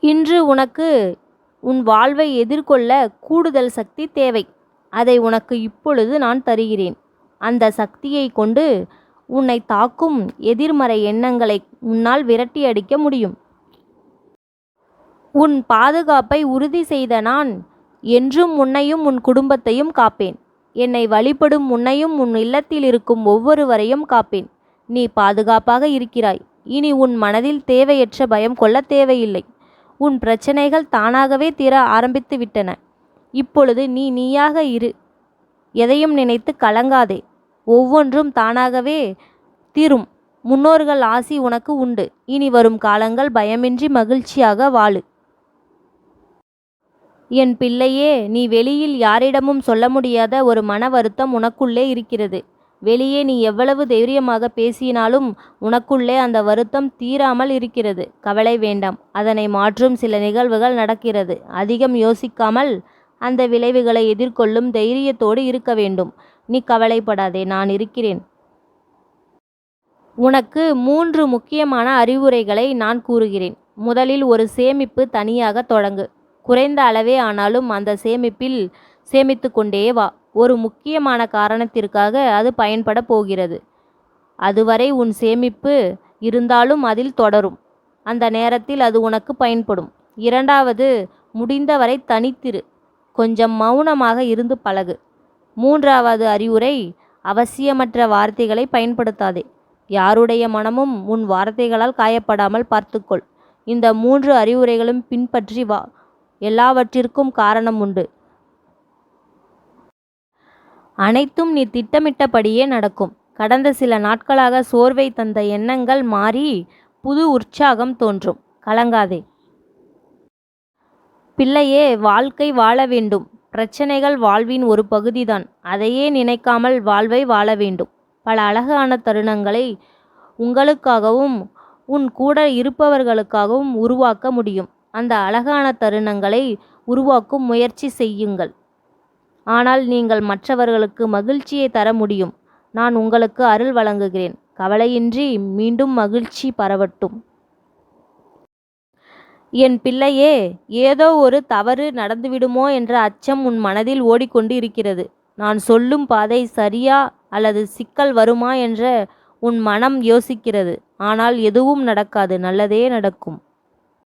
இன்று உனக்கு உன் வாழ்வை எதிர்கொள்ள கூடுதல் சக்தி தேவை. அதை உனக்கு இப்பொழுது நான் தருகிறேன். அந்த சக்தியை கொண்டு உன்னை தாக்கும் எதிர்மறை எண்ணங்களை உன்னால் விரட்டி அடிக்க முடியும். உன் பாதுகாப்பை உறுதி செய்த நான் என்றும் உன்னையும் உன் குடும்பத்தையும் காப்பேன். என்னை வழிபடும் உன்னையும் உன் இல்லத்தில் இருக்கும் ஒவ்வொருவரையும் காப்பேன். நீ பாதுகாப்பாக இருக்கிறாய். இனி உன் மனதில் தேவையற்ற பயம் கொள்ள தேவையில்லை. உன் பிரச்சனைகள் தானாகவே தீர ஆரம்பித்து விட்டன. இப்பொழுது நீ நீயாக இரு. எதையும் நினைத்து கலங்காதே. ஒவ்வொன்றும் தானாகவே தீரும். முன்னோர்கள் ஆசி உனக்கு உண்டு. இனி வரும் காலங்கள் பயமின்றி மகிழ்ச்சியாக வாழு. என் பிள்ளையே, நீ வெளியில் யாரிடமும் சொல்ல முடியாத ஒரு மன வருத்தம் உனக்குள்ளே இருக்கிறது. வெளியே நீ எவ்வளவு தைரியமாக பேசினாலும் உனக்குள்ளே அந்த வருத்தம் தீராமல் இருக்கிறது. கவலை வேண்டாம். அதனை மாற்றும் சில நிகழ்வுகள் நடக்கிறது. அதிகம் யோசிக்காமல் அந்த விளைவுகளை எதிர்கொள்ளும் தைரியத்தோடு இருக்க வேண்டும். நீ கவலைப்படாதே, நான் இருக்கிறேன். உனக்கு 3 முக்கியமான அறிவுரைகளை நான் கூறுகிறேன். முதலில் ஒரு சேமிப்பு தனியாக தொடங்கு. குறைந்த அளவே ஆனாலும் அந்த சேமிப்பில் சேமித்து கொண்டே வா. ஒரு முக்கியமான காரணத்திற்காக அது பயன்பட போகிறது. அதுவரை உன் சேமிப்பு இருந்தாலும் அதில் தொடரும். அந்த நேரத்தில் அது உனக்கு பயன்படும். இரண்டாவது, முடிந்தவரை தனித்திரு. கொஞ்சம் மௌனமாக இருந்து பழகு. மூன்றாவது அறிவுரை, அவசியமற்ற வார்த்தைகளை பயன்படுத்தாதே. யாருடைய மனமும் உன் வார்த்தைகளால் காயப்படாமல் பார்த்துக்கொள். இந்த 3 அறிவுரைகளும் பின்பற்றி வா. எல்லாவற்றிற்கும் காரணம் உண்டு. அனைத்தும் நீ திட்டமிட்டபடியே நடக்கும். கடந்த சில நாட்களாக சோர்வை தந்த எண்ணங்கள் மாறி புது உற்சாகம் தோன்றும். கலங்காதே பிள்ளையே. வாழ்க்கை வாழ வேண்டும். பிரச்சனைகள் வாழ்வின் ஒரு பகுதிதான். அதையே நினைக்காமல் வாழ்வை வாழ வேண்டும். பல அழகான தருணங்களை உங்களுக்காகவும் உன் கூட இருப்பவர்களுக்காகவும் உருவாக்க முடியும். அந்த அழகான தருணங்களை உருவாக்கும் முயற்சி செய்யுங்கள். ஆனால் நீங்கள் மற்றவர்களுக்கு மகிழ்ச்சியை தர முடியும். நான் உங்களுக்கு அருள் வழங்குகிறேன். கவலையின்றி மீண்டும் மகிழ்ச்சி பரவட்டும். என் பிள்ளையே, ஏதோ ஒரு தவறு நடந்துவிடுமோ என்ற அச்சம் உன் மனதில் ஓடிக்கொண்டு இருக்கிறது. நான் சொல்லும் பாதை சரியா அல்லது சிக்கல் வருமா என்ற உன் மனம் யோசிக்கிறது. ஆனால் எதுவும் நடக்காது. நல்லதே நடக்கும்.